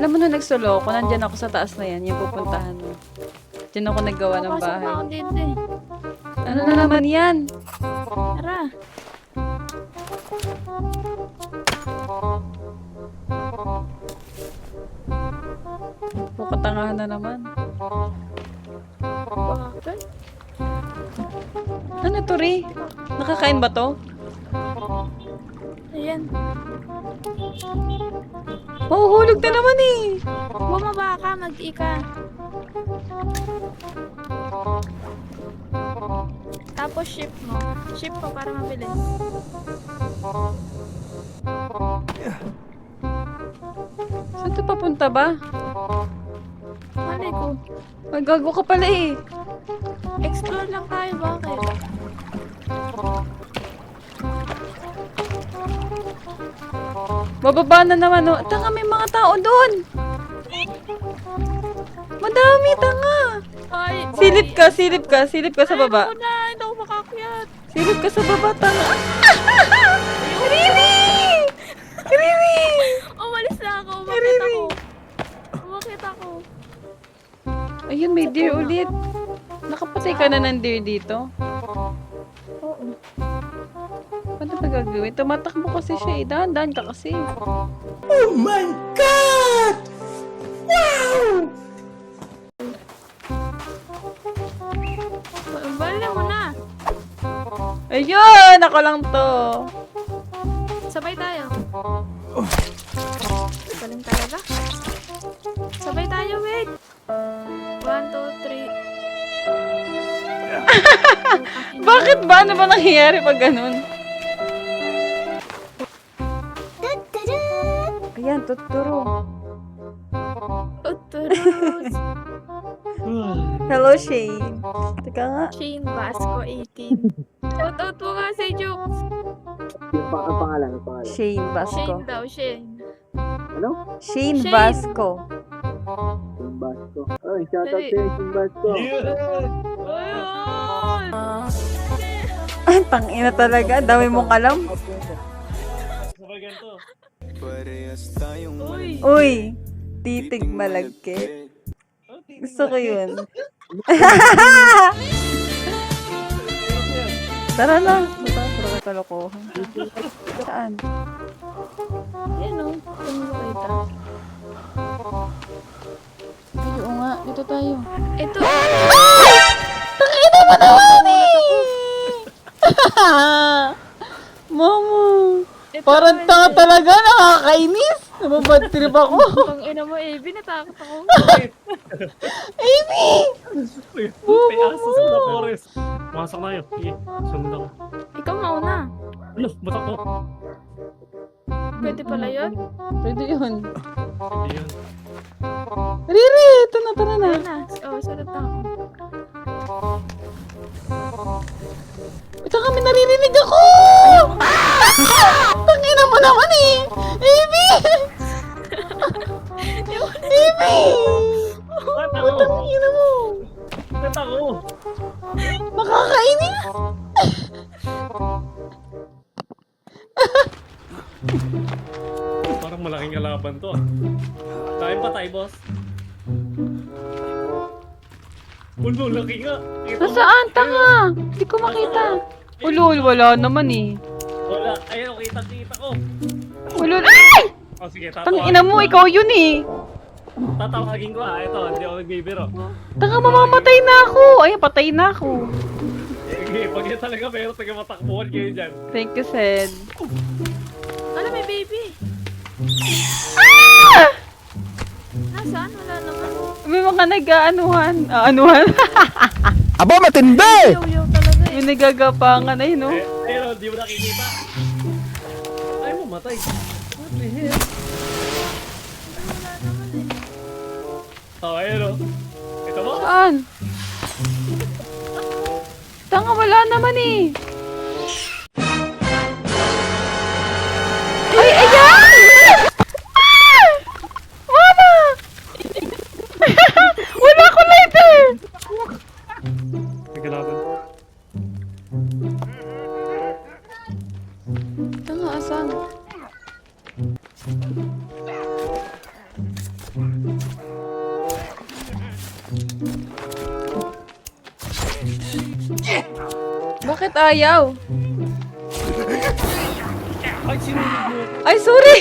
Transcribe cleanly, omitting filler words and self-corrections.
Alam mo na nagsulo ako, nandyan ako sa taas na yan, yung pupuntahan mo. Diyan ako naggawa ng Papasok na bahay. ako dito eh. Ano na naman yan? Tara. Pukatangahan na naman. Bakit? Ano to, Ri? Nakakain ba to? Ayan. Mahuhulog na naman eh. Bumaba ka, mag-ika. Tapos shift mo. Shift mo para mabilis. Saan to papunta ba? Mali ko. Magago ka pala eh. Explore lang tayo, bakit? Bababa na naman oh. Tanga, may mga tao doon. Madami, tanga. Ay, Silip ka sa baba. Ayaw ko na, hindi ako makakyat. Silip ka sa baba, tanga. Riri! Riri! Umalis na ako, umakit Riri. ako. Umakit ako. Ayun, may deer ulit. Nakapatay ka na ng deer dito. Oo. Paano ba gagawin? Tumatakbo kasi siya eh. Dahan-dahan ka kasi. Oh my God! Wow! Balik mo na. Ayun! Ako lang to. Sabay tayo. Galing talaga. Sabay tayo, wait. 1, 2, 3. Bakit ba? Ano ba nangyayari pag ganun? Ayan, tuturo. Uturus. Hello, Shane. Teka nga. Shane Vasco 18. Shoutout mo nga si Jukes. Ang pangalan, ang pangalan. Shane Vasco. Shane daw, Shane. Ano? Shane Shane. Vasco. Simbasco. Oh, shoutout Dali. sa'yo, Simbasco. Ayun! Ay, tangina talaga. Dami mong alam. Uy! Uy, titig malagkit. Gusto ko yun. Tara na. Bata, puro ka kalokohan. Saan? Yan o. Kung mo kita. Ay, oo nga. Dito tayo. Ito. Tangina mo naman eh! Mama. Ito. Parang tanga talaga. Nakakainis. Nababad trip ako. Pang ina mo, Abby. Natakot ako. Amy! May aso sa forest. Pumasok na yun. Sige, sunod ako. Ikaw mauna. Ano, ba't ako? Pwede pala yun. Pwede yun. Hindi yun. Riri! Ito na, tara na. Ayun na. Oh, sarap na ako. Ito kami naririnig ako! Tangina mo naman eh! Amy! Amy! Ba't ako? Tangina mo! Ba't ako? Nakakainis! Parang malaking kalaban to ah. Kain pa tayo, boss. Ulo, laki nga. Kita mo? Nasaan? Tanga! Hindi ko makita. Ulul, wala naman eh. Wala. Ayun, kita ko. Ulul, ay! Oh, sige, Tangina mo, ikaw yun eh. Tatawagin ko ah. Ito, hindi ako nagbibiro. Tanga, mamamatay na ako. Ay, patay na ako. Sige, pag yan talaga meron taga matakbuhan kayo dyan. Thank you, Sed. Ano, may baby. Ah! Nasaan? Wala naman. May mga nag-aanuhan. Aanuhan? Aba, matindi! Yaw-yaw talaga eh. May nagagapangan ay, no? Pero, di mo nakikita. Ay, mamatay. What the hell? Wala naman eh. Oh, ayun oh. Ito mo? Saan? Tanga, wala naman eh. Ay, ayan! Ah! Mama! Wala ko lighter! May kalaban. Tanga, asan? Bakit ayaw? Ay, sinunod mo. Ay, sorry!